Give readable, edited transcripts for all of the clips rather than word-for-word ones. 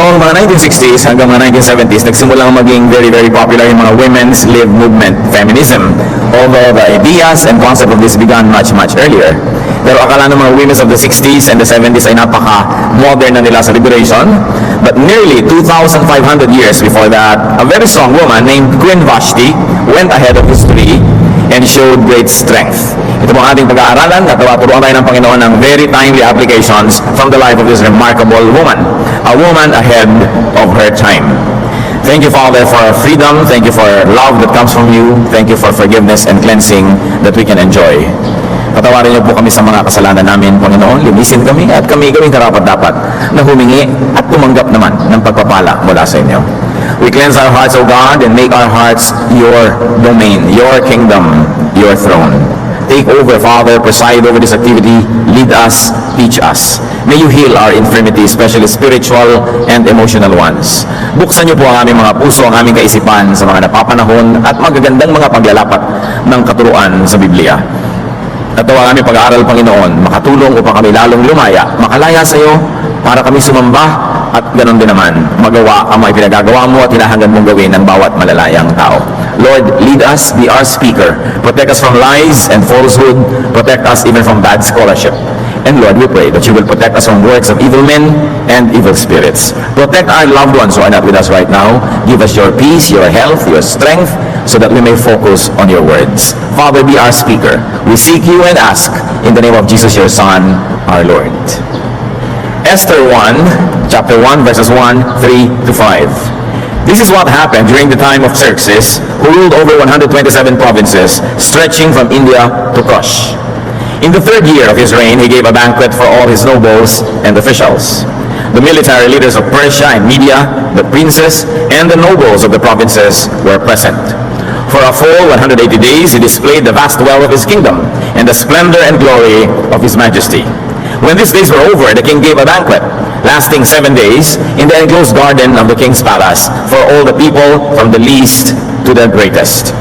Noong mga 1960s hanggang mga 1970s, nagsimulang maging very, very popular yung mga women's lib movement, feminism. Although the ideas and concept of this began much, much earlier. Pero akala ng mga women of the 60s and the 70s ay napaka-modern na nila sa liberation. But nearly 2,500 years before that, a very strong woman named Queen Vashti went ahead of history and showed great strength. Ito po ang ating pag-aaralan at turuan tayo ng Panginoon ng very timely applications from the life of this remarkable woman. A woman ahead of her time. Thank you, Father, for freedom. Thank you for love that comes from you. Thank you for forgiveness and cleansing that we can enjoy. Patawarin niyo po kami sa mga kasalanan namin, Panginoon. Linisin kami at kami gawing karapat-dapat na humingi at tumanggap naman ng pagpapala mula sa inyo. We cleanse our hearts, O God, and make our hearts your domain, your kingdom, your throne. Take over, Father, preside over this activity, lead us, teach us. May you heal our infirmities, especially spiritual and emotional ones. Buksan niyo po ang aming mga puso, ang aming kaisipan sa mga napapanahon at magagandang mga paglalapat ng katuruan sa Biblia. At ang aming pag-aaral, Panginoon, makatulong upang kami lalong lumaya, makalaya sa iyo, para kami sumamba at ganon din naman magawa ang mga pinagagawa mo at hinahangad mong gawin ng bawat malalayang tao. Lord, lead us, be our speaker. Protect us from lies and falsehood. Protect us even from bad scholarship. And Lord, we pray that you will protect us from works of evil men and evil spirits. Protect our loved ones who are not with us right now. Give us your peace, your health, your strength, so that we may focus on your words. Father, be our speaker. We seek you and ask in the name of Jesus, your Son, our Lord. Esther 1, chapter 1, verses 1, 3 to 5. This is what happened during the time of Xerxes, who ruled over 127 provinces, stretching from India to Kush. In the third year of his reign, he gave a banquet for all his nobles and officials. The military leaders of Persia and Media, the princes, and the nobles of the provinces were present. For a full 180 days, he displayed the vast wealth of his kingdom and the splendor and glory of his majesty. When these days were over, the king gave a banquet, lasting 7 days, in the enclosed garden of the king's palace, for all the people from the least to the greatest.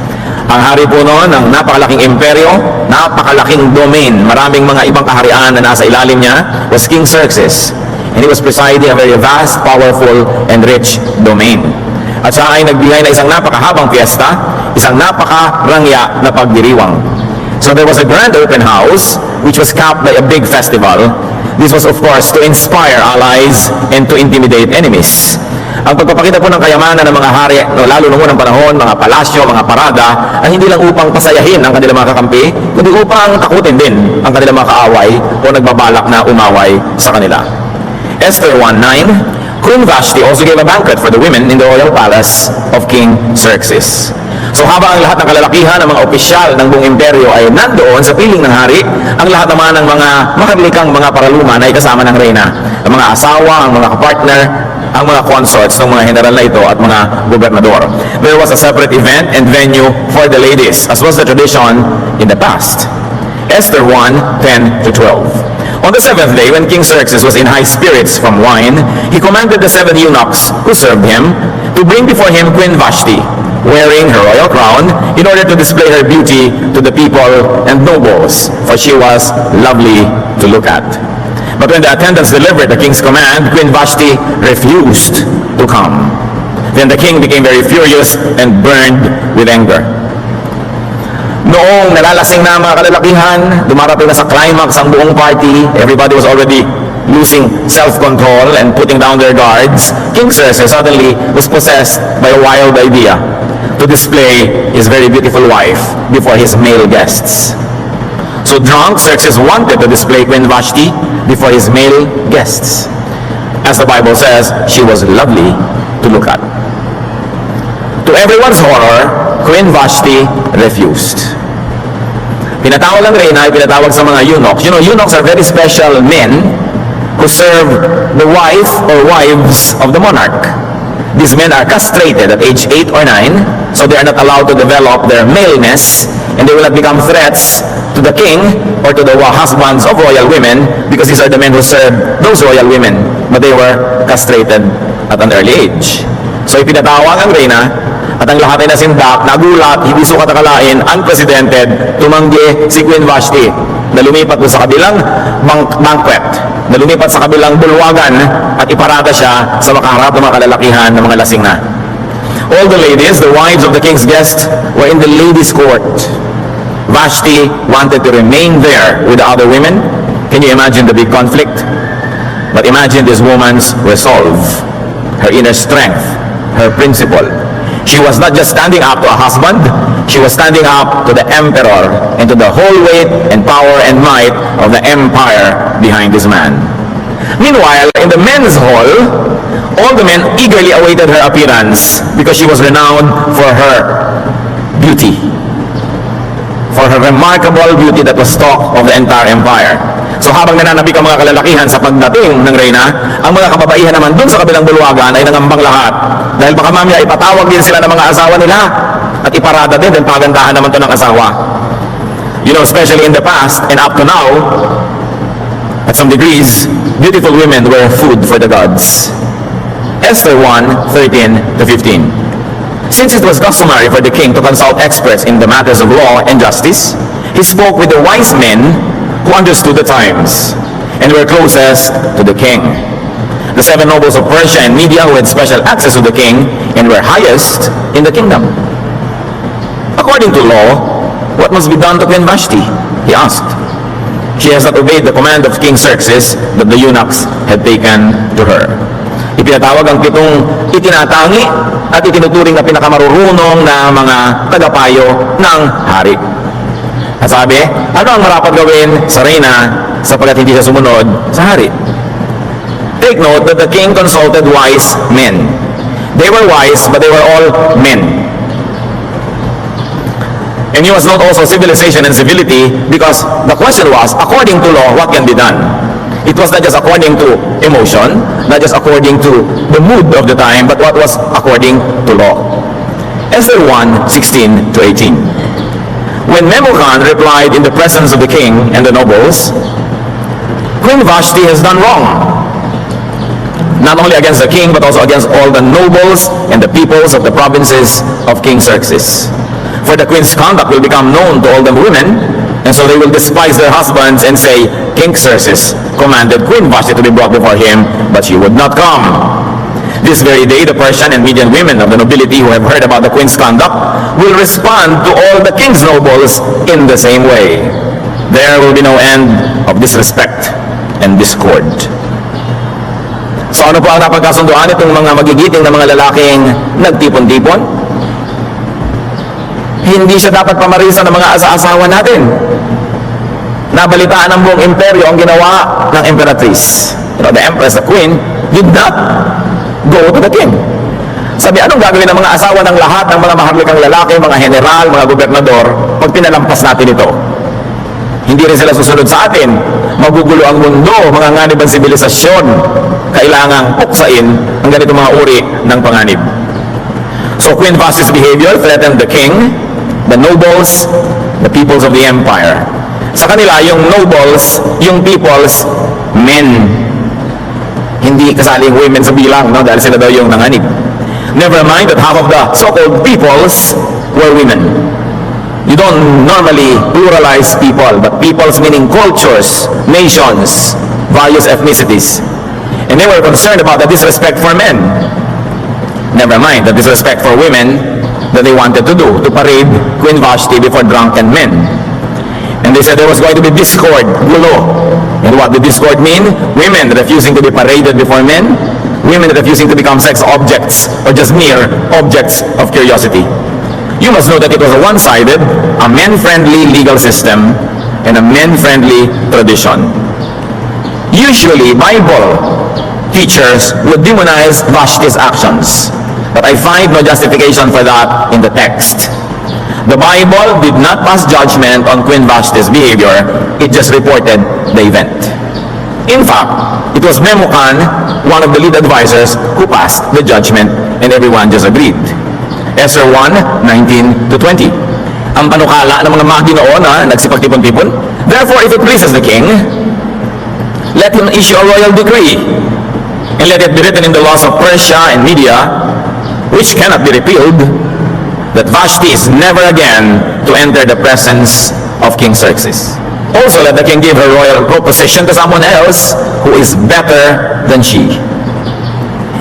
Ang hari po noon ng napakalaking imperyo, napakalaking domain, maraming mga ibang kaharian na nasa ilalim niya, was King Xerxes. And he was presiding a very vast, powerful, and rich domain. At siya ay nagbihay na isang napakahabang fiesta, isang napakarangya na pagdiriwang. So there was a grand open house, which was capped by a big festival. This was, of course, to inspire allies and to intimidate enemies. Ang pagpapakita po ng kayamanan ng mga hari, lalo noong unang panahon, mga palasyo, mga parada, ay hindi lang upang pasayahin ang kanilang mga kakampi, kundi upang takutin din ang kanilang mga kaaway o nagbabalak na umaway sa kanila. Esther 1:9, Queen Vashti also gave a banquet for the women in the royal palace of King Xerxes. So habang ang lahat ng kalalakihan ng mga opisyal ng buong imperyo ay nandoon sa piling ng hari, ang lahat naman ng mga makaglikang mga paraluman ay kasama ng reyna. Ang mga asawa, ang mga kapartner, ang mga consorts ng mga general na ito at mga gobernador. There was a separate event and venue for the ladies, as was the tradition in the past. Esther 1:10 to 12. On the seventh day, when King Xerxes was in high spirits from wine, he commanded the 7 eunuchs who served him to bring before him Queen Vashti, wearing her royal crown, in order to display her beauty to the people and nobles, for she was lovely to look at. But when the attendants delivered the king's command, Queen Vashti refused to come. Then the king became very furious and burned with anger. Noong nalalasing na mga kalalakihan, dumarating na sa climax ang buong party, everybody was already losing self-control and putting down their guards, King Xerxes suddenly was possessed by a wild idea to display his very beautiful wife before his male guests. So drunk, Xerxes wanted to display Queen Vashti before his male guests. As the Bible says, she was lovely to look at. To everyone's horror, Queen Vashti refused. Pinatawag ng reyna, pinatawag sa mga eunuchs. You know, eunuchs are very special men who serve the wife or wives of the monarch. These men are castrated at age 8 or 9, so they are not allowed to develop their maleness, and they will not become threats to the king or to the husbands of royal women, because these are the men who serve those royal women, but they were castrated at an early age. So ipinatawag ang reyna At ang lahat ay nasindak, nagulat, hindi sukat akalain, unprecedented, tumanggi si Queen Vashti na lumipat doon sa kabilang banquet, na lumipat sa kabilang bulwagan at iparada siya sa makaharap ng mga kalalakihan ng mga lasing na. All the ladies, the wives of the king's guests, were in the ladies' court. Vashti wanted to remain there with the other women. Can you imagine the big conflict? But imagine this woman's resolve, her inner strength, her principle. She was not just standing up to a husband, she was standing up to the emperor and to the whole weight and power and might of the empire behind this man. Meanwhile, in the men's hall, all the men eagerly awaited her appearance because she was renowned for her beauty, for her remarkable beauty that was talk of the entire empire. So habang nananabik ang mga kalalakihan sa pagdating ng reyna, ang mga kababaihan naman dun sa kabilang bulwagan ay nangambang lahat. Dahil baka mamaya ipatawag din sila ng mga asawa nila at iparada din, pagandahan naman to ng asawa. You know, especially in the past and up to now, at some degrees, beautiful women were food for the gods. Esther 1:13-15. Since it was customary for the king to consult experts in the matters of law and justice, he spoke with the wise men who understood the times and were closest to the king. The 7 nobles of Persia and Media who had special access to the king and were highest in the kingdom. According to law, what must be done to Queen Vashti? He asked. She has not obeyed the command of King Xerxes that the eunuchs had taken to her. Ipinatawag ang 7 itinatangi at itinuturing na pinakamarurunong na mga tagapayo ng hari. At sabi, ano ang marapat gawin sa reyna sapagkat hindi siya sumunod sa hari? Take note that the king consulted wise men. They were wise, but they were all men. And he was not also civilization and civility because the question was, according to law, what can be done? It was not just according to emotion, not just according to the mood of the time, but what was according to law. Esther 1:16-18. When Memucan replied in the presence of the king and the nobles, Queen Vashti has done wrong, not only against the king, but also against all the nobles and the peoples of the provinces of King Xerxes. For the queen's conduct will become known to all the women, and so they will despise their husbands and say, King Xerxes commanded Queen Vashti to be brought before him, but she would not come. This very day, the Persian and Median women of the nobility who have heard about the queen's conduct will respond to all the king's nobles in the same way. There will be no end of disrespect and discord. So ano po ang napagkasunduan itong mga magigiting na mga lalaking nagtipon-tipon? Hindi siya dapat pamarisan ng mga asa-asawa natin. Nabalitaan ng buong imperyo ang ginawa ng emperatrice. You know, the empress, the queen, did not go to the king. Sabi, anong gagawin ng mga asawa ng lahat ng mga maharlikang lalaki, mga general, mga gobernador, pag pinalampas natin ito? Hindi rin sila susunod sa atin. Magugulo ang mundo, mga nganib ang sibilisasyon. Kailangang puksain ang ganito mga uri ng panganib. So Queen Vashti's behavior threatened the king, the nobles, the peoples of the empire. Sa kanila, yung nobles, yung peoples, men. Hindi kasaling women sa bilang, no? Dahil sila daw yung nanganib. Never mind that half of the so-called peoples were women. You don't normally pluralize people, but peoples meaning cultures, nations, various ethnicities. And they were concerned about the disrespect for men. Never mind the disrespect for women that they wanted to do, to parade Queen Vashti before drunken men. And they said there was going to be discord, gulo. And what did discord mean? Women refusing to be paraded before men, women refusing to become sex objects or just mere objects of curiosity. You must know that it was a one-sided, a men-friendly legal system and a men-friendly tradition. Usually, Bible teachers would demonize Vashti's actions, but I find no justification for that in the text. The Bible did not pass judgment on Queen Vashti's behavior, it just reported the event. In fact, it was Memucan, one of the lead advisors, who passed the judgment and everyone just agreed. Esther 1:19-20. Ang panukala ng mga magi noon na nagsipagtipon-tipon, therefore, if it pleases the king, let him issue a royal decree, and let it be written in the laws of Persia and Media, which cannot be repealed, that Vashti is never again to enter the presence of King Xerxes. Also, let the king give her royal proposition to someone else who is better than she.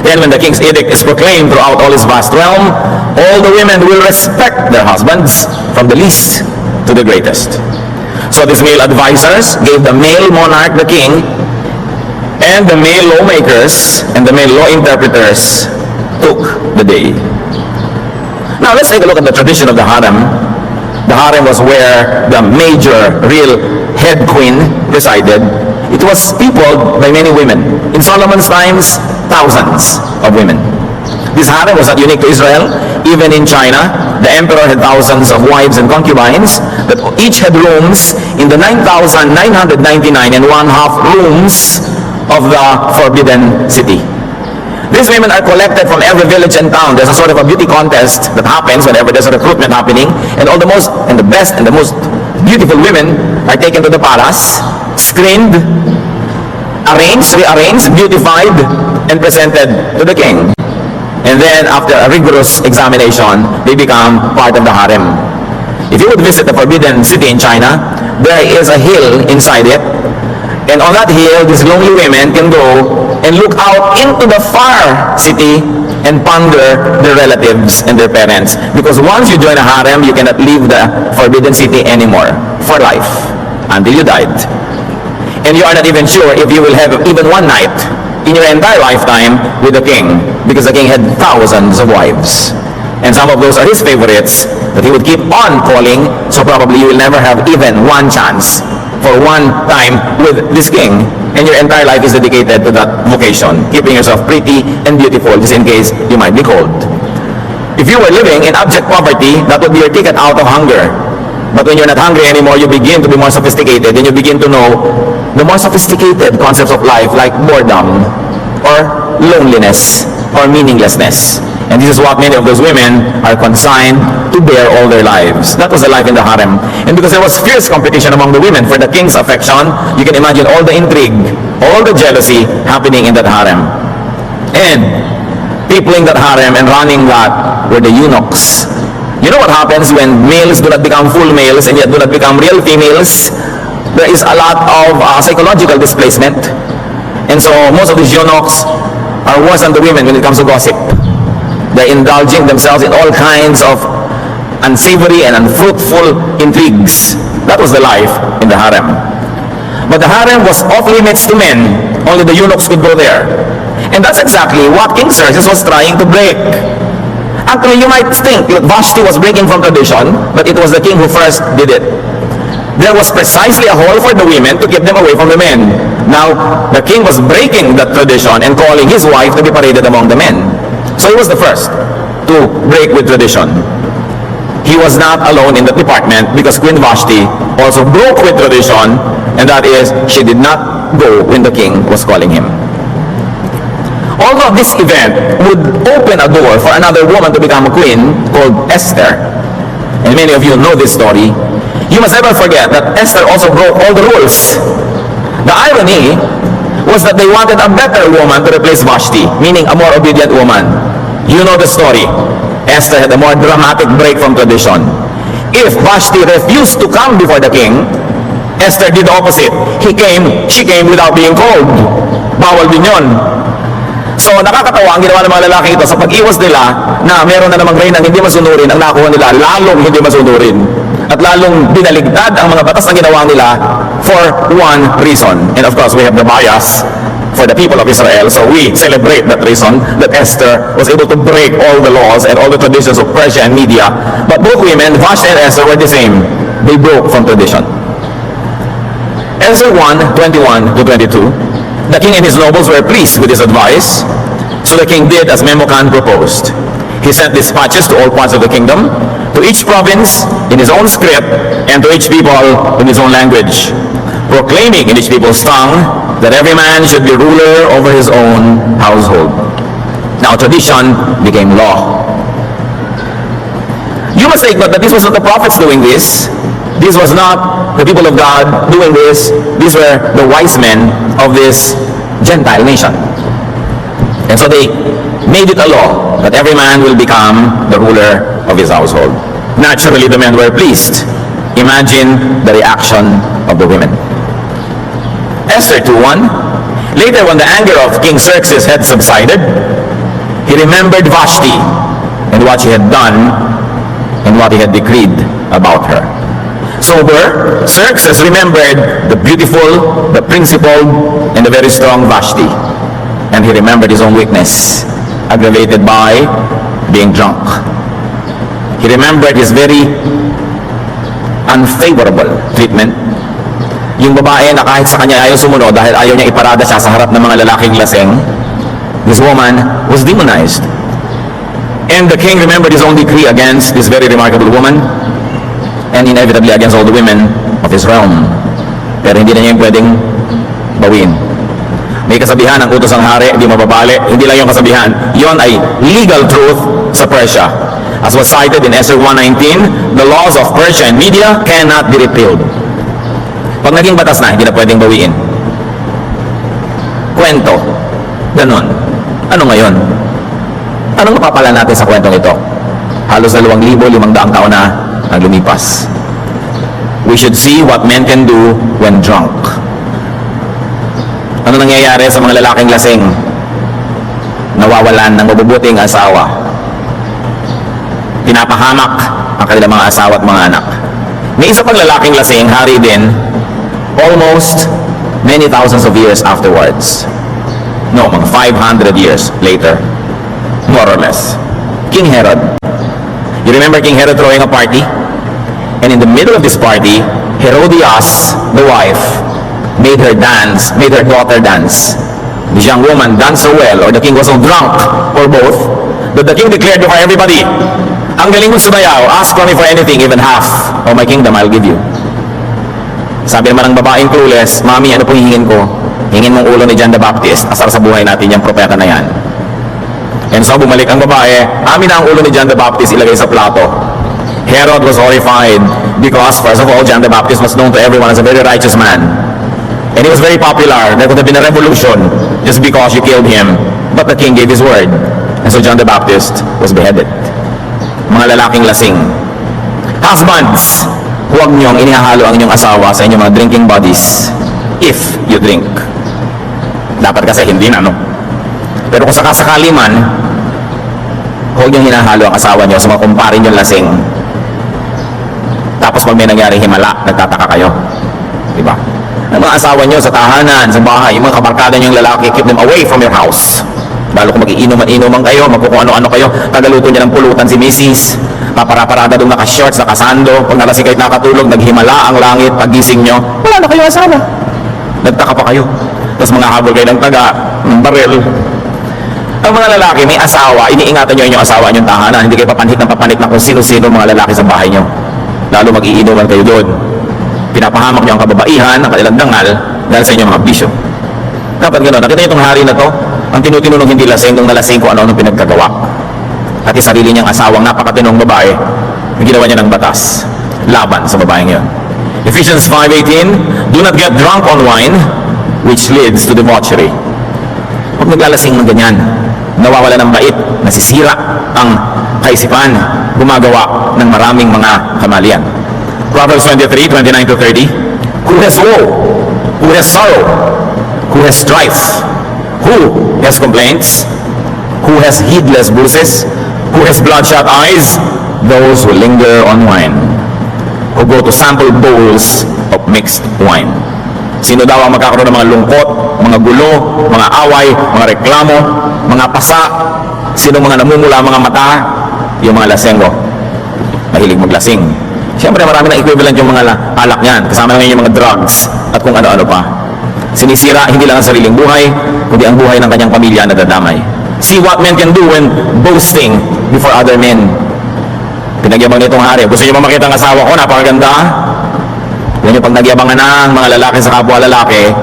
Then when the king's edict is proclaimed throughout all his vast realm, all the women will respect their husbands, from the least to the greatest. So these male advisors gave the male monarch the king, and the male lawmakers and the male law interpreters took the day. Now let's take a look at the tradition of the harem. The harem was where the major, real head queen resided. It was peopled by many women. In Solomon's times, thousands of women. This harem was not unique to Israel. Even in China, the emperor had thousands of wives and concubines that each had rooms in the 9,999 and one-half rooms of the Forbidden City. These women are collected from every village and town. There's a sort of a beauty contest that happens whenever there's a recruitment happening, and all the most and the best and the most beautiful women are taken to the palace, screened, arranged, rearranged, beautified, and presented to the king. And then after a rigorous examination, they become part of the harem. If you would visit the Forbidden City in China, there is a hill inside it, and on that hill, these lonely women can go and look out into the far city and ponder their relatives and their parents. Because once you join a harem, you cannot leave the Forbidden City anymore for life until you died. And you are not even sure if you will have even one night in your entire lifetime with the king, because the king had thousands of wives. And some of those are his favorites that he would keep on calling, so probably you will never have even one chance for one time with this king, and your entire life is dedicated to that vocation, keeping yourself pretty and beautiful just in case you might be cold. If you were living in abject poverty, that would be your ticket out of hunger. But when you're not hungry anymore, you begin to be more sophisticated, and you begin to know the more sophisticated concepts of life, like boredom or loneliness or meaninglessness. And this is what many of those women are consigned to bear all their lives. That was the life in the harem. And because there was fierce competition among the women for the king's affection, you can imagine all the intrigue, all the jealousy happening in that harem. And peopling that harem and running that were the eunuchs. You know what happens when males do not become full males and yet do not become real females? There is a lot of psychological displacement. And so most of these eunuchs are worse than the women when it comes to gossip. They're indulging themselves in all kinds of unsavory and unfruitful intrigues. That was the life in the harem. But the harem was off limits to men. Only the eunuchs could go there. And that's exactly what King Xerxes was trying to break. Actually, you might think that Vashti was breaking from tradition, but it was the king who first did it. There was precisely a hole for the women to keep them away from the men. Now, the king was breaking that tradition and calling his wife to be paraded among the men. So he was the first to break with tradition. He was not alone in that department, because Queen Vashti also broke with tradition, and that is, she did not go when the king was calling him. Although this event would open a door for another woman to become a queen called Esther, and many of you know this story, you must never forget that Esther also broke all the rules. The irony was that they wanted a better woman to replace Vashti, meaning a more obedient woman. You know the story. Esther had a more dramatic break from tradition. If Vashti refused to come before the king, Esther did the opposite. She came without being called. Bawal din yun. So nakakatawa ang ginawa ng mga lalaki ito sa pag-iwas nila na meron na namang reyna hindi masunurin, ang nakuha nila lalong hindi masunurin. At lalong binaligtad ang mga batas na ginawa nila for one reason. And of course, we have the bias for the people of Israel. So we celebrate that reason, that Esther was able to break all the laws and all the traditions of Persia and Media. But both women, Vashti and Esther, were the same. They broke from tradition. Esther 1:21 to 22. The king and his nobles were pleased with his advice, so the king did as Memucan proposed. He sent dispatches to all parts of the kingdom, to each province in his own script, and to each people in his own language, proclaiming in each people's tongue that every man should be ruler over his own household. Now tradition became law. You must take note that this was not the prophets doing this. This was not the people of God doing this. These were the wise men of this Gentile nation. And so they made it a law that every man will become the ruler of his household. Naturally, the men were pleased. Imagine the reaction of the women. Esther 2:1. Later, when the anger of King Xerxes had subsided, he remembered Vashti and what she had done and what he had decreed about her. Sober, Xerxes remembered the beautiful, the principled, and the very strong Vashti. And he remembered his own weakness, aggravated by being drunk. He remembered his very unfavorable treatment. Yung babae na kahit sa kanya ayaw sumunod dahil ayaw niya iparada siya sa harap ng mga lalaking laseng, this woman was demonized. And the king remembered his own decree against this very remarkable woman, and inevitably against all the women of his realm. Pero hindi na niya yung pwedeng bawiin. May kasabihan, ang utos ng hari, hindi mababali. Hindi lang yung kasabihan, yon ay legal truth sa Persia. As was cited in Esther 1:19, the laws of Persia and Media cannot be repealed. Pag naging batas na, hindi na pwedeng bawiin. Kwento. Ganon. Ano ngayon? Anong mapapala natin sa kwentong ito? Halos 2,500 taon na ang lumipas. We should see what men can do when drunk. Ano nangyayari sa mga lalaking lasing? Nawawalan ng mabubuting asawa. Pinapahamak ang kanilang mga asawa at mga anak. May isa pang lalaking lasing, hari din, almost many thousands of years afterwards. No, mga 500 years later. More or less. King Herod. You remember King Herod throwing a party? And in the middle of this party, Herodias, the wife, made her daughter dance. The young woman danced so well, or the king was so drunk, or both, that the king declared before everybody, ang galing mo sumayaw, ask for me for anything, even half of my kingdom I'll give you. Sabi naman ng babaeng clueless, Mami, ano po hihingin ko? Hingin mong ulo ni John the Baptist, asar sa buhay natin yung propeta na yan. And so bumalik ang babae, amin na ang ulo ni John the Baptist ilagay sa plato. Herod was horrified because, first of all, John the Baptist was known to everyone as a very righteous man. And he was very popular. There could have been a revolution just because you killed him. But the king gave his word. And so John the Baptist was beheaded. Mga lalaking lasing. Husbands, huwag niyong inihahalo ang inyong asawa sa inyong mga drinking buddies if you drink. Dapat kasi hindi na, no? Pero kung sakasakali man, huwag niyong hinahalo ang asawa niyo sa mga kumpare niyong lasing. Tapos pag may nangyaring himala, nagtataka kayo. Diba? Ang mga asawa niyo sa tahanan, sa bahay, yung mga kabarkada niyong lalaki, keep them away from your house. Lalo kung mag-iinuman-inuman kayo, magkukung ano-ano kayo, tagaluto niya ng pulutan si Mrs. Papara-parada doon naka-shorts, nakasando, pag nalasing kayo nakatulog, naghimala ang langit, pagising niyo, wala na kayo asawa. Nagtaka pa kayo. Tapos mga habol kayo ng taga, ng baril. Ang mga lalaki, may asawa, iniingatan niyo yung asawa niyong tahanan, hindi kayo papanhik na kung sino-sino mga lalaki sa bahay niyo. Lalo mag-iinuman kayo doon. Pinapahamak niyo ang kababaihan, ang kanilang dangal, dahil sa inyong mga bisyo. Dapat gano'n. Nakita niyo itong hari na to, ang tinutinunong hindi lasing, nung nalasing ko ano-ano pinagkagawa. At yung sarili niyang asawang napakatinong babae, ginawa niya ng batas laban sa babaeng yun. Ephesians 5:18, do not get drunk on wine, which leads to debauchery. Huwag naglalasing ng ganyan. Nawawala ng bait, nasisira ang kaisipan, gumagawa ng maraming mga kamalian. Proverbs 23:29-30, who has woe? Who has sorrow? Who has strife? Who has complaints? Who has heedless bruises? Who has bloodshot eyes? Those who linger on wine, who go to sample bowls of mixed wine. Sino daw ang magkakaroon ng mga lungkot, mga gulo, mga away, mga reklamo, mga pasa? Sino mga namumula mga mata? Yung mga lasenggo. Mahilig maglasing. Siyempre marami ng equivalent yung mga alak niyan. Kasama na yung mga drugs at kung ano-ano pa. Sinisira hindi lang ang sariling buhay, kundi ang buhay ng kanyang pamilya na nadadamay. See what men can do when boasting before other men. Pinagyabang nitong hari. Gusto niyo ba makita ang asawa ko? Napakaganda. Yan yung pag nagyabangan ng mga lalaki sa kapwa lalaki,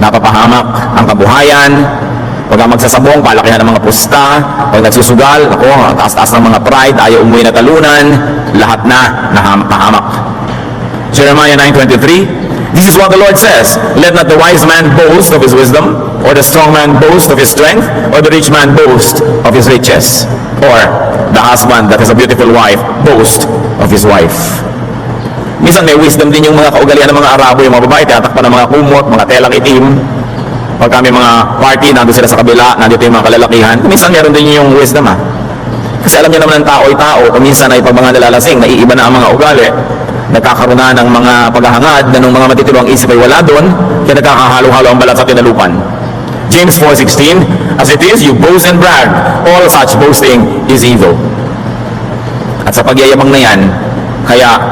napapahamak ang kabuhayan. Pag magsasabong, palakihan ng mga pusta. Pag nagsusugal, ako, taas-taas ng mga pride, ayaw umuwi na talunan, lahat na napahamak. Jeremiah 9:23, This is what the Lord says, let not the wise man boast of his wisdom, or the strong man boast of his strength, or the rich man boast of his riches, or the husband that has a beautiful wife boast of his wife. Minsan may wisdom din yung mga kaugalian ng mga Arabo, yung mga babae, tinatakpan ng mga kumot, mga telang itim. Pagka may mga party, nandun sila sa kabila, nandito yung mga kalalakihan. Minsan meron din yung wisdom Kasi alam niyo naman ng tao ay tao, kung minsan ay pag mga nalalasing, naiiba na ang mga ugali. Nagkakaroon na ng mga paghahangad na ng mga matitulong isip ay wala doon, kaya nagkakahalo-halo ang balat sa tinalupan. James 4:16, as it is, you boast and brag, all such boasting is evil. At sa pagyayabang na yan, kaya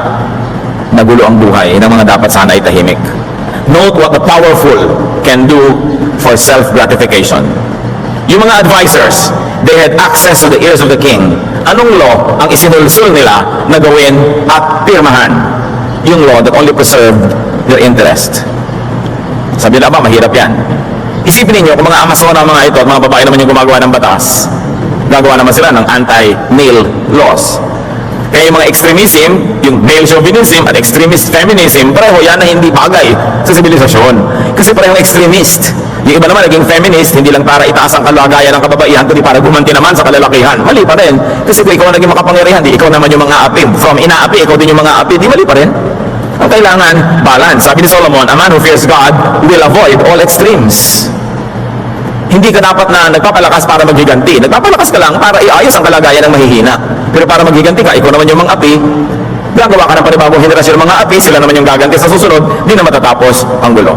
nagulo ang buhay ng mga dapat sana ay tahimik. Note what the powerful can do for self-gratification. Yung mga advisors, they had access to the ears of the king. Anong law ang isinulsul nila na gawin at pirmahan? Yung law that only preserved their interest. Sabi na ba, mahirap yan. Isipin ninyo, kung mga Amazona mga ito at mga babae naman yung gumagawa ng batas, gagawa naman sila ng anti-male laws. Kaya yung mga extremism, yung male chauvinism at extremist feminism, pareho yan na hindi bagay sa sibilisasyon. Kasi parehong extremist. Yung iba naman naging feminist, hindi lang para itaas ang kalagayan ng kababaihan, kundi para gumanti naman sa kalalakihan. Mali pa rin. Kasi kung ikaw ang naging makapangyarihan, di ikaw naman yung mga api. From inaapi, ikaw din yung mga api. Di mali pa rin. Ang kailangan, balance. Sabi ni Solomon, a man who fears God will avoid all extremes. Hindi ka dapat na nagpapalakas para maghiganti. Nagpapalakas ka lang para iayos ang kalagayan ng mahihina. Pero para maghiganti ka, ikaw naman yung mga api, gagawa ka ng panibagong henerasyon ng mga api, sila naman yung gaganti sa susunod, di na matatapos ang gulo.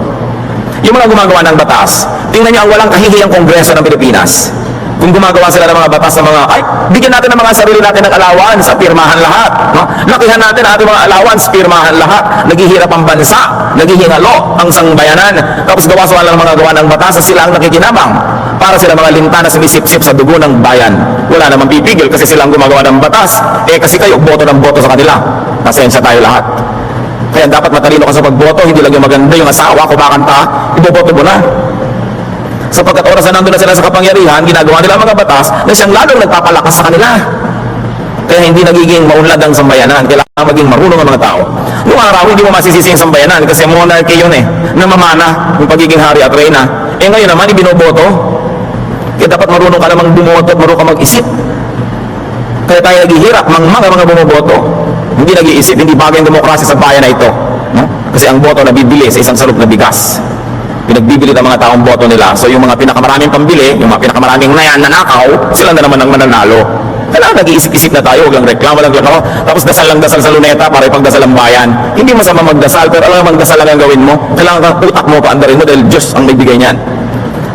Yung mga gumagawa ng batas, tingnan niyo ang walang kahihiyang Kongreso ng Pilipinas. Kung gumagawa sila ng mga batas sa mga, ay, bigyan natin ng mga sarili natin ng allowance, pirmahan lahat. No? Lakihan natin ang ating mga allowance, pirmahan lahat. Naghihirap ang bansa, naghihingalo ang sangbayanan. Tapos gawa ng mga gawa ng batas sa sila ang nakikinabang. Para sila mga linta na sumisip-sip sa dugo ng bayan. Wala namang pipigil kasi sila ang gumagawa ng batas. Kasi kayo, boto ng boto sa kanila. Pasensya tayo lahat. Kaya dapat matalino ka sa pagboto, hindi lang yung maganda yung asawa, kumakanta, iboboto mo na. Sapagkat oras na nandun na sila sa kapangyarihan, ginagawa nila ang mga batas na siyang lalong nagpapalakas sa kanila. Kaya hindi nagiging maunlad ang sambayanan. Kailangan maging marunong ang mga tao. Noong araw, hindi mo masisisi ang sambayanan kasi monarchy yun namamana yung pagiging hari at reyna. Ngayon naman, ibinoboto. Kaya dapat marunong ka namang bumoto at marunong ka mag-isip. Kaya tayo naghihirap, mga bumoboto. Hindi nag-iisip, hindi bagay ang demokrasya sa bayan na ito. No? Kasi ang boto nabibili sa isang salop na bigas. Pinagbibili ng mga taong boto nila. So yung mga pinakamaraming pambili, yung mga pinakamaraming nanakaw, sila na naman ang mananalo. Kailangan nag-iisip-isip na tayo, huwag lang reklamo, tapos dasal lang dasal sa luneta para ipagdasal ang bayan. Hindi masama magdasal, pero alam mo, magdasal lang ang gawin mo. Kailangan kang utak mo, paandarin mo dahil Diyos ang nagbigay niyan.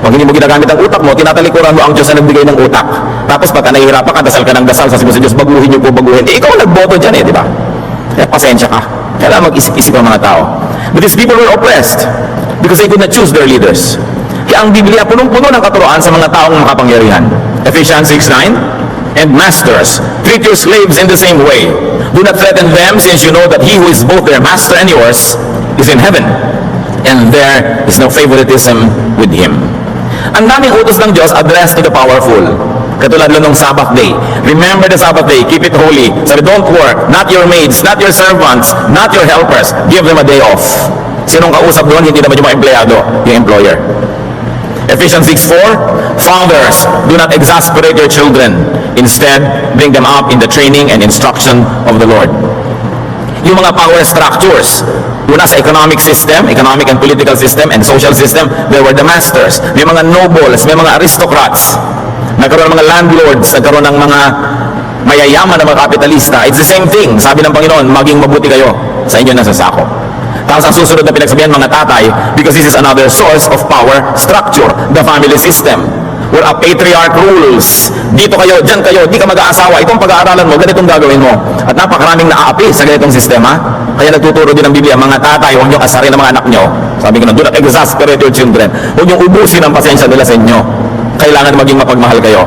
Pag hindi mo ginagamit ang utak mo, tinatalikuran mo ang Diyos na nagbigay ng utak. Tapos pagka nahihirapan ka, dasal ka ng dasal, sabi mo sa Diyos, baguhin niyo po, baguhin. Ikaw ang nagboto dyan di ba? Kaya pasensya ka. Kailangan mag-isip-isip ang mga tao. But these people were oppressed because they could not choose their leaders. Kaya ang Biblia punong-puno ng katuroan sa mga taong makapangyarihan. Ephesians 6:9, and masters, treat your slaves in the same way. Do not threaten them, since you know that he who is both their master and yours is in heaven, and there is no favoritism with him. Ang daming utos ng Diyos addressed to the powerful. Katulad lang ng Sabbath day. Remember the Sabbath day, keep it holy. Sabi, don't work, not your maids, not your servants, not your helpers. Give them a day off. Sinong kausap doon? Hindi naman yung mga empleyado, yung employer. Ephesians 6:4, fathers, do not exasperate your children. Instead, bring them up in the training and instruction of the Lord. Yung mga power structures, una sa economic system, economic and political system, and social system, there were the masters. May mga nobles, may mga aristocrats. Nagkaroon ng mga landlords, nagkaroon ng mga mayayaman na mga kapitalista. It's the same thing. Sabi ng Panginoon, maging mabuti kayo sa inyo na sasako. Tapos ang susunod na pinagsabihan, mga tatay, because this is another source of power structure, the family system, where a patriarch rules. Dito kayo, dyan kayo, di ka mag-aasawa. Itong pag-aaralan mo, ganitong gagawin mo. At napakaraming naaapi sa ganitong sistema. Kaya nagtuturo din ng Biblia, mga tatay, huwag nyo asarin ang mga anak nyo. Sabi ko na, do not exasperate your children. Huwag nyo ubusin ang pasensya nila sa inyo. Kailangan maging mapagmahal kayo.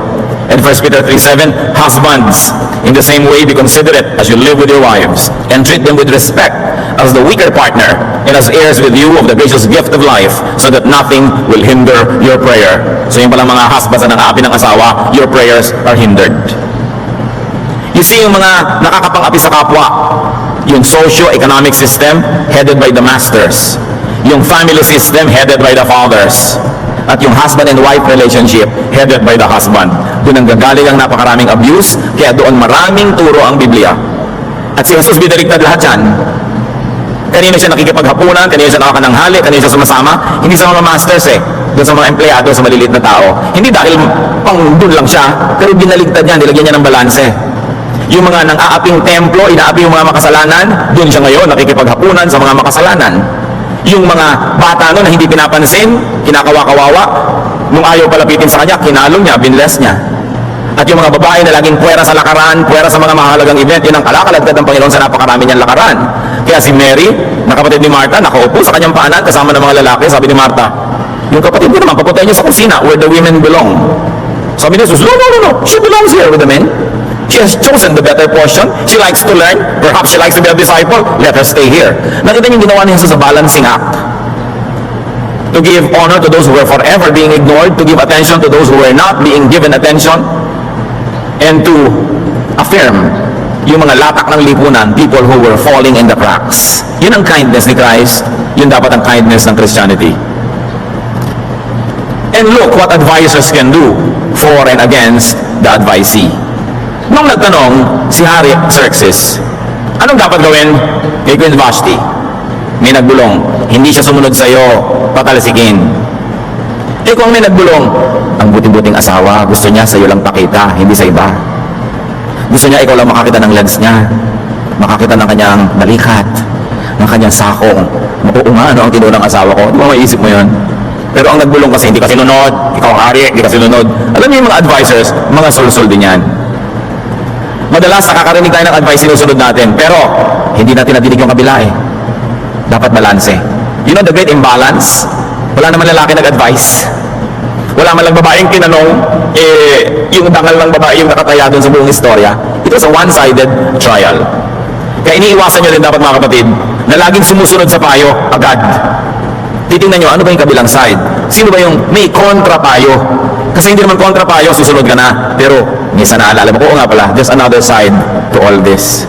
And 1 Peter 3:7, husbands, in the same way be considerate as you live with your wives, and treat them with respect as the weaker partner, and as heirs with you of the gracious gift of life, so that nothing will hinder your prayer. So yung palang mga husbands na nang-aapi ng asawa, your prayers are hindered. You see yung mga nakakapang-api sa kapwa, yung socio-economic system headed by the masters. yung family system headed by the fathers. At yung husband and wife relationship headed by the husband. Doon ang gagaling ang napakaraming abuse, kaya doon maraming turo ang Biblia. At si Jesus binaligtad lahat yan. Kanina siya nakikipaghapunan, kanina siya nakakananghali, kanina siya sumasama. Hindi sa mga masters doon sa mga empleyado, sa maliliit na tao. Hindi dahil pang doon lang siya, pero binaligtad niya, nilagyan niya ng balanse. Yung mga nang-aaping templo, inaapi yung mga makasalanan, doon siya ngayon nakikipaghapunan sa mga makasalanan. Yung mga bata noon na hindi pinapansin, kinakawa-kawawa, nung ayaw palapitin sa kanya, kinalong niya, binless niya. At yung mga babae na laging puwera sa lakaran, puwera sa mga mahalagang event, yun ang kalakalagtad ng Panginoon sa napakarami niyang lakaran. Kaya si Mary, na kapatid ni Martha, nakaupo sa kanyang paanan kasama ng mga lalaki, sabi ni Martha, yung kapatid ko naman, papuntahin niyo sa kusina where the women belong. Sabi ni Jesus, no, she belongs here with the men. She has chosen the better portion. She likes to learn. Perhaps she likes to be a disciple. Let her stay here. Nakita niyo yung ginawa ni Jesus sa balancing act. To give honor to those who were forever being ignored, to give attention to those who were not being given attention, and to affirm yung mga latak ng lipunan, people who were falling in the cracks. Yun ang kindness ni Christ. Yun dapat ang kindness ng Christianity. And look what advisors can do for and against the advisee. Nung nagtanong si Hari Xerxes, anong dapat gawin kay Queen Vashti? May nagbulong, hindi siya sumunod sa iyo, patalsikin. Kung may nagbulong, ang buting-buting asawa, gusto niya sa iyo lang pakita, hindi sa iba. Gusto niya ikaw lang makakita ng lens niya, makakita ng kanyang balikat, ng kanyang sakong. Oo nga, ano ang tinuro ng asawa ko? Di ba maiisip mo yun? Pero ang nagbulong kasi, hindi ka sinunod, ikaw ang hari, hindi ka sinunod. Alam niyo yung mga advisors, mga sul-sul din yan. Madalas nakakarinig tayo ng advice sinusunod natin, pero hindi natin nadinig yung kabila Dapat balanse. You know the great imbalance? Wala naman lalaki nag-advise. Wala man lang babaeng tinanong, yung dangal ng babae yung nakataya doon sa buong istorya. It was a one-sided trial. Kaya iniiwasan nyo rin dapat mga kapatid, na laging sumusunod sa payo agad. Titingnan nyo, ano ba yung kabilang side? Sino ba yung may kontra payo? Kasi hindi naman kontra payo, susunod ka na. Pero, minsan naalala mo, oo nga pala, there's another side to all this.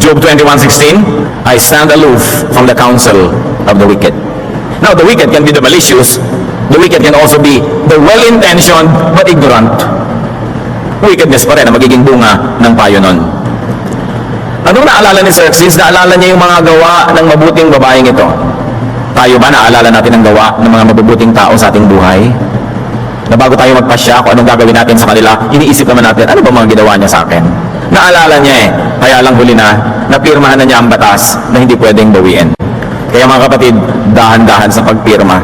Job 21:16, I stand aloof from the counsel of the wicked. Now, the wicked can be the malicious. The wicked can also be the well-intentioned but ignorant. Wickedness pa rin ang magiging bunga ng payo nun. Anong naalala ni Xerxes? Naalala niya yung mga gawa ng mabuting babaeng ito. Tayo ba naalala natin ang gawa ng mga mabubuting tao sa ating buhay? Na bago tayo magpasya kung anong gagawin natin sa kanila, iniisip naman natin, ano ba mga ginawa niya sa akin? Naalala niya kaya lang huli na, napirmahan na niya ang batas na hindi pwedeng bawiin. Kaya mga kapatid, dahan-dahan sa pagpirma.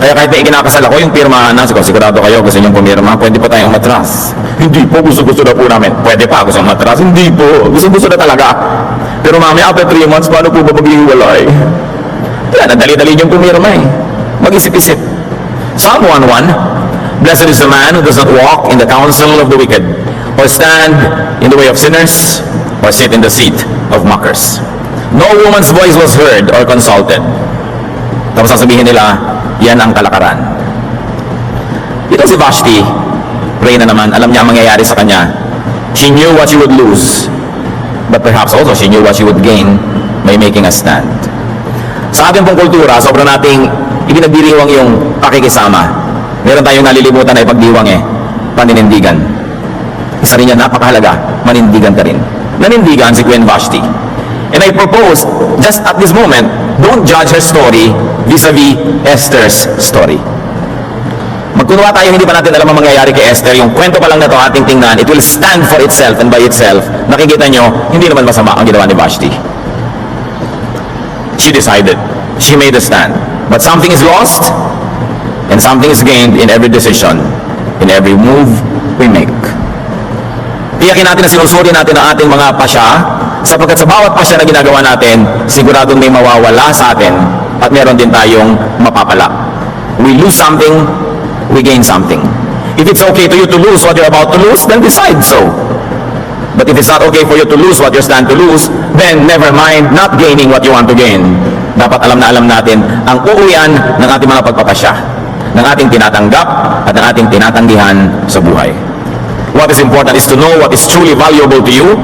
Kaya kahit may ikinakasal ako, yung pirmahan na, sigurado kayo, gusto niyong pumirma, pwede pa tayong matras. Hindi po, gusto na po namin. Pwede pa, gusto matras. Hindi po, gusto na talaga. Pero mami, after 3 months, paano po ba maghihiwalay? Wala, nadali-dali niyong pumirma Mag-isip-isip. Psalm 1:1, Blessed is the man who does not walk in the counsel of the wicked, or stand in the way of sinners, or sit in the seat of mockers. No woman's voice was heard or consulted. Tapos sasabihin nila, yan ang kalakaran. Ito si Vashti, pray na naman, alam niya ang mangyayari sa kanya. She knew what she would lose, but perhaps also she knew what she would gain by making a stand. Sa ating pong kultura, sobrang nating ibinagdiriwang yung pakikisama. Meron tayong nalilimutan na ipagdiwang paninindigan. Isa rin yan, napakahalaga, manindigan ka rin. Nanindigan si Queen Vashti. And I propose, just at this moment, don't judge her story vis-a-vis Esther's story. Magkunwa tayo, hindi pa natin alam ang mangyayari kay Esther. Yung kwento pa lang na ito ating tingnan, it will stand for itself and by itself. Nakikita nyo, hindi naman masama ang ginawa ni Vashti. She decided. She made a stand. But something is lost and something is gained in every decision, in every move we make. Tiyakin natin na sinusuri natin ang ating mga pasya, sapagkat sa bawat pasya na ginagawa natin, siguradong may mawawala sa atin at meron din tayong mapapala. We lose something, we gain something. If it's okay to you to lose what you're about to lose, then decide so. But if it's not okay for you to lose what you stand to lose, then never mind not gaining what you want to gain. Dapat alam na alam natin ang uuwian ng ating mga pagpapasya, ng ating tinatanggap at ng ating tinatanggihan sa buhay. What is important is to know what is truly valuable to you,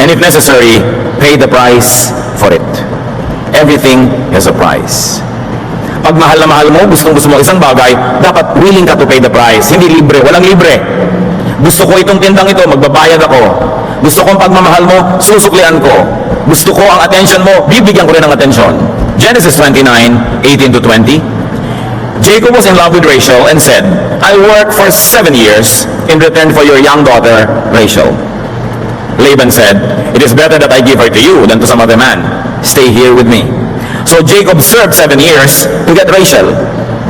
and if necessary, pay the price for it. everything has a price. Pag mahal na mahal mo, gustong-gusto mo isang bagay, dapat willing ka to pay the price. Hindi libre, walang libre. Gusto ko itong tindang ito, magbabayad ako. Gusto ko ang pagmamahal mo, susuklian ko. Gusto ko ang attention mo, bibigyan ko rin ng attention. Genesis 29:18-20. Jacob was in love with Rachel and said, I'll work for 7 years in return for your young daughter, Rachel. Laban said, it is better that I give her to you than to some other man. Stay here with me. So Jacob served 7 years to get Rachel,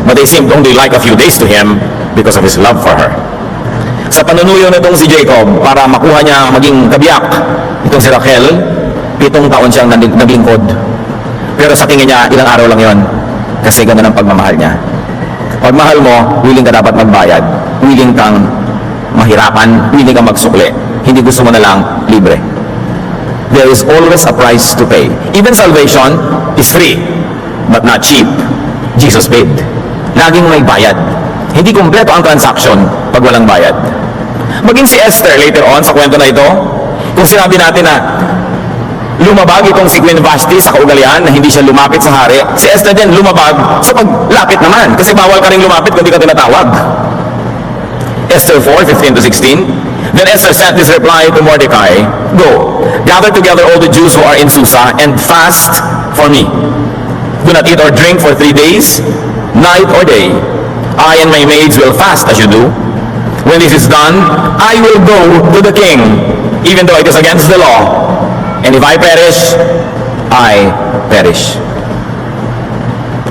but they seemed only like a few days to him because of his love for her. Sa panunuyo nitong si Jacob, para makuha niya maging kabiyak, itong si Rachel, 7 taon siyang naglingkod. Pero sa tingin niya, ilang araw lang yon, kasi ganoon ang pagmamahal niya. Pagmahal mo, willing ka dapat magbayad. Willing kang mahirapan, willing kang magsukli. Hindi gusto mo na lang libre. There is always a price to pay. Even salvation is free, but not cheap. Jesus paid. Laging may bayad. Hindi kumpleto ang transaction pag walang bayad. Maging si Esther later on sa kwento na ito, kung sinabi natin na lumabag itong si Queen Vashti sa kaugalian na hindi siya lumapit sa hari, si Esther din lumabag sa paglapit naman, kasi bawal ka rin lumapit kung di ka tinatawag. Esther 4:15-16. Then Esther sent this reply to Mordecai, Go, gather together all the Jews who are in Susa and fast for me. Do not eat or drink for 3 days, night or day. I and my maids will fast as you do. When this is done, I will go to the king, even though it is against the law. And if I perish, I perish.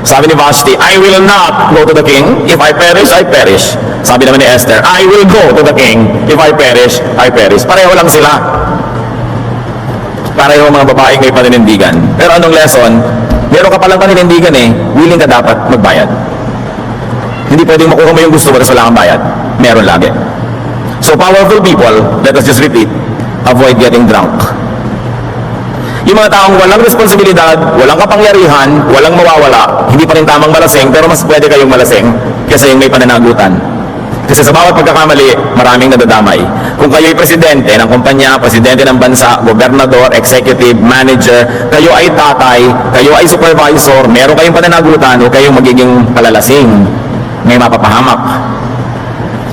Sabi ni Vashti, I will not go to the king. If I perish, I perish. Sabi naman ni Esther, I will go to the king. If I perish, I perish. Pareho lang sila. Pareho mga babaeng may paninindigan. Pero anong lesson? Meron ka palang paninindigan willing ka dapat magbayad. Hindi pwedeng makuha mo yung gusto mo kasi wala kang bayad. Meron lagi. So powerful people, let us just repeat, avoid getting drunk. Yung mga taong walang responsibilidad, walang kapangyarihan, walang mawawala, hindi pa rin tamang malasing, pero mas pwede kayong malasing kasi yung may pananagutan. Kasi sa bawat pagkakamali, maraming nadadamay. Kung kayo'y presidente ng kumpanya, presidente ng bansa, gobernador, executive, manager, kayo ay tatay, kayo ay supervisor, meron kayong pananagutan, o kayong magiging palalasing, may mapapahamak.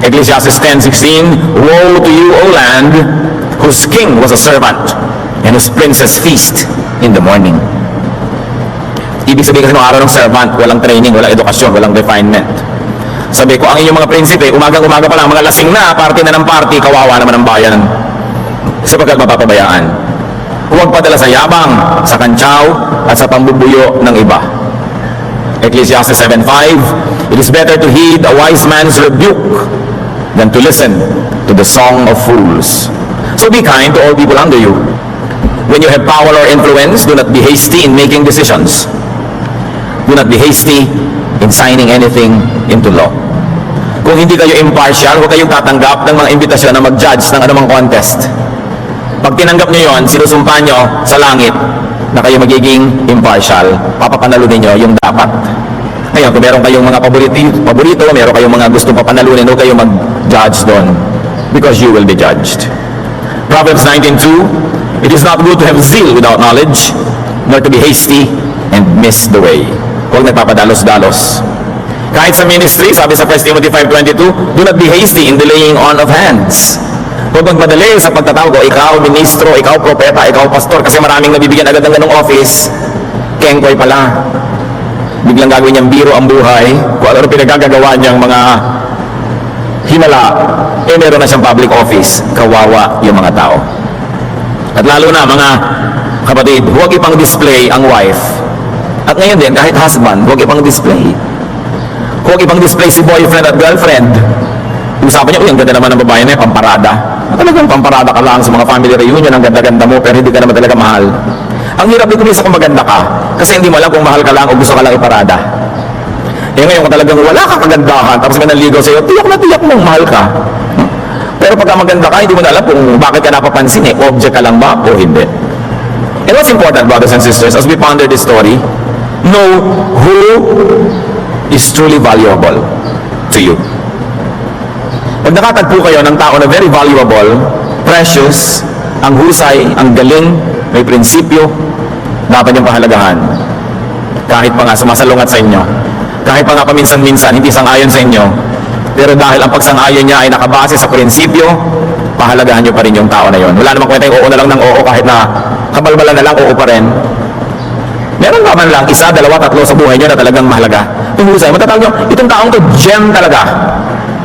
Ecclesiastes 10:16, Woe to you, O land, whose king was a servant, and whose princes feast in the morning. Ibig sabihin kasi ng araw ng servant, walang training, walang edukasyon, walang refinement. Sabi ko, ang inyong mga prinsipe, umagang-umaga pa lang, mga lasing na, party na ng party, kawawa naman ang bayan sapagkat mapapabayaan. Huwag padala sa yabang, sa kantsaw, at sa pambubuyo ng iba. Ecclesiastes 7:5, It is better to heed a wise man's rebuke than to listen to the song of fools. So be kind to all people under you. When you have power or influence, do not be hasty in making decisions. Do not be hasty in signing anything into law. Kung hindi kayo impartial, huwag kayong tatanggap ng mga imbitasyon na mag-judge ng anumang contest. Pag tinanggap nyo yon, sinusumpa nyo sa langit na kayo magiging impartial, papapanalunin nyo yung dapat. Ngayon, kung meron kayong mga paborito, meron kayong mga gustong papanalunin, huwag kayong mag-judge doon because you will be judged. Proverbs 19:2, It is not good to have zeal without knowledge, nor to be hasty and miss the way. Huwag nagpapadalos-dalos. Kahit sa ministry, sabi sa 1 Timothy 5:22, do not be hasty in the laying on of hands. Huwag magmadali sa pagtatawag ko, ikaw ministro, ikaw propeta, ikaw pastor, kasi maraming nabibigyan agad ng ganong office. Kengkoy pala. Biglang gagawin niyang biro ang buhay, kung ano pinagagagawa niyang mga himala, meron na siyang public office. Kawawa yung mga tao. At lalo na mga kapatid, huwag ipang display ang wife. At ngayon din, kahit husband, huwag ipang display. Huwag ipang display si boyfriend at girlfriend. Usapan niya, ang ganda naman ng babae na pamparada. Talagang pamparada ka lang sa mga family reunion, ang ganda-ganda mo, pero hindi ka naman talaga mahal. Ang hirap dito minsan kung maganda ka, kasi hindi mo alam kung mahal ka lang o gusto ka lang iparada. Ngayon kung talagang wala kang kagandahan, tapos may nanligaw sa'yo, tiyak na tiyak mong mahal ka. Pero pagka maganda ka, hindi mo na alam kung bakit ka napapansin object ka lang ba o hindi. And what's important, brothers and sisters, as we ponder this story, know who is truly valuable to you. Pag nakatagpo kayo ng tao na very valuable, precious, ang husay, ang galing, may prinsipyo, dapat niyong pahalagahan. Kahit pa nga sumasalungat sa inyo. Kahit pa nga paminsan-minsan, hindi sang-ayon sa inyo. Pero dahil ang pagsang-ayon niya ay nakabase sa prinsipyo, pahalagahan niyo pa rin yung tao na yon. Wala namang kwenta yung oo na lang ng oo kahit na kabalbalan na lang, oo pa rin. Meron ba man lang isa, dalawa, tatlo sa buhay niyo na talagang mahalaga? Yung husay, matatawag niyo, itong taong to, gem talaga.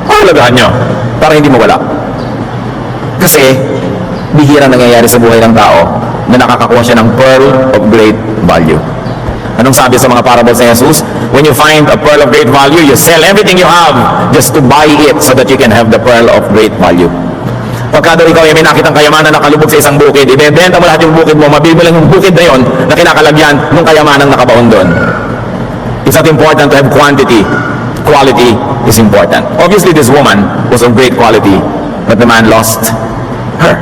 Pahalagahan niyo para hindi mawala. Kasi, bihira nangyayari sa buhay ng tao na nakakakuha siya ng pearl of great value. Anong sabi sa mga parables ni Jesus? When you find a pearl of great value, you sell everything you have just to buy it so that you can have the pearl of great value. Pagka daw ikaw ay may nakitang kayamanan na kalubog sa isang bukid, ibebenta mo lahat yung bukid mo, mabili mo lang yung bukid na yon na kinakalagyan ng kayamanang nakabaon doon. It's not important to have quantity. Quality is important. Obviously, this woman was of great quality, but the man lost her.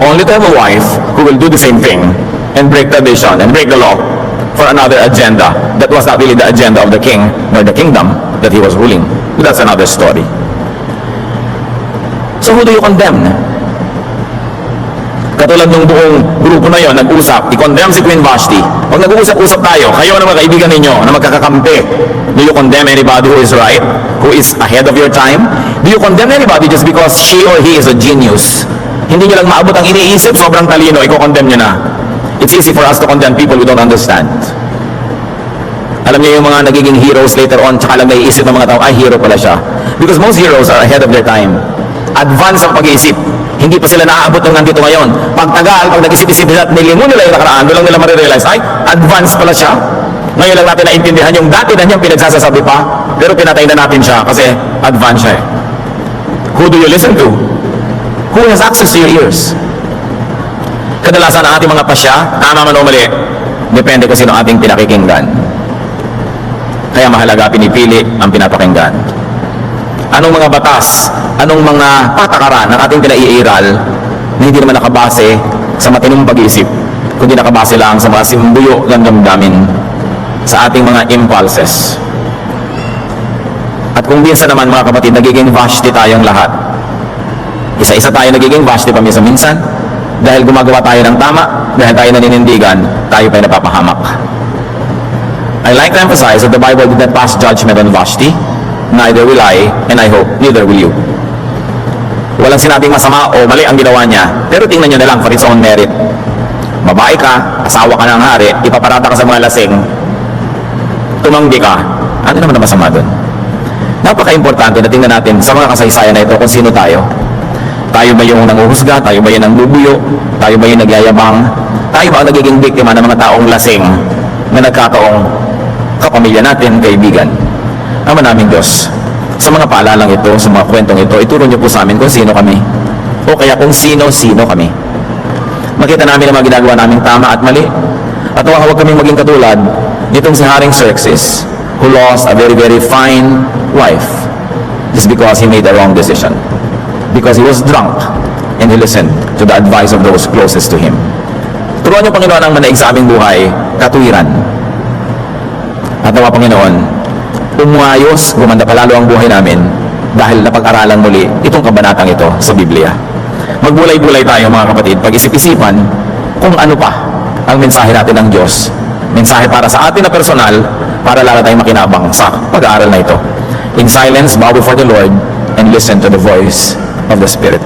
Only to have a wife who will do the same thing and break tradition and break the law for another agenda that was not really the agenda of the king nor the kingdom that he was ruling. But that's another story. So who do you condemn? Katulad ng buong grupo na yon, nag-usap, i-condemn si Queen Vashti. Pag nag-uusap-usap tayo, kayo na mga kaibigan ninyo na magkakakampi, do you condemn anybody who is right, who is ahead of your time? Do you condemn anybody just because she or he is a genius? Hindi nyo lang maabot ang iniisip, sobrang talino, i-condemn nyo na. It's easy for us to condemn people we don't understand. Alam niyo yung mga nagiging heroes later on, tsaka lang naiisip ng mga tao, ay hero pala siya. Because most heroes are ahead of their time. Advance ang pag-iisip. Hindi pa sila naaabot ng nandito ngayon. Pag tagal, pag nag-isip-isip nila at nilingon nila yung nakaraan, doon lang nila marirealize, ay, advance pala siya. Ngayon lang natin naintindihan yung dati na niyang pinagsasasabi pa, pero pinatay na natin siya kasi advance siya eh. Who do you listen to? Who has access to your ears? Kadalasan ang ating mga pasya, tama man o mali, depende kung sino ating pinakikinggan. Kaya mahalaga pinipili ang pinapakinggan. Anong mga batas, anong mga patakaran ang ating pinaiiral na hindi naman nakabase sa matinong pag-iisip, kundi nakabase lang sa mga simbuyo ng damdamin, sa ating mga impulses. At kung minsan naman mga kapatid, nagiging Vashti tayong lahat. Isa-isa tayo nagiging Vashti paminsan-minsan, dahil gumagawa tayo ng tama, dahil tayo naninindigan, tayo pa'y napapahamak. I like to emphasize that the Bible did not pass judgment on Vashti. Neither will I, and I hope, neither will you. Walang sinabing masama o mali ang ginawa niya, pero tingnan nyo na lang for its own merit. Babae ka, asawa ka ng hari, ipaparata ka sa mga lasing, tumanggi ka, ano naman na masama doon? Napaka-importante na tingnan natin sa mga kasaysayan na ito kung sino tayo. Tayo ba yung nanguhusga? Tayo ba yung nangbubuyo? Tayo ba yung nagyayabang? Tayo ba ang nagiging biktima ng mga taong lasing na nagkataong kapamilya natin, kaibigan? Ama naming Diyos, sa mga paalalang ito, sa mga kwentong ito, ituro niyo po sa amin kung sino kami. O kaya kung sino-sino kami. Makita namin ang mga ginagawa naming tama at mali. At huwag kaming maging katulad nitong si Haring Xerxes, who lost a very, very fine wife just because he made the wrong decision. Because he was drunk and he listened to the advice of those closest to him. Turuan niyo, Panginoon, ang manaig sa aming buhay, katuwiran. At nawa, Panginoon, umayos, gumanda palalo ang buhay namin dahil napag-aralan muli itong kabanatang ito sa Biblia. Magbulay-bulay tayo mga kapatid, pag-isip-isipan kung ano pa ang mensahe natin ng Diyos. Mensahe para sa atin na personal, para lalo tayong makinabang sa pag-aaral na ito. In silence, bow before the Lord and listen to the voice of the Spirit.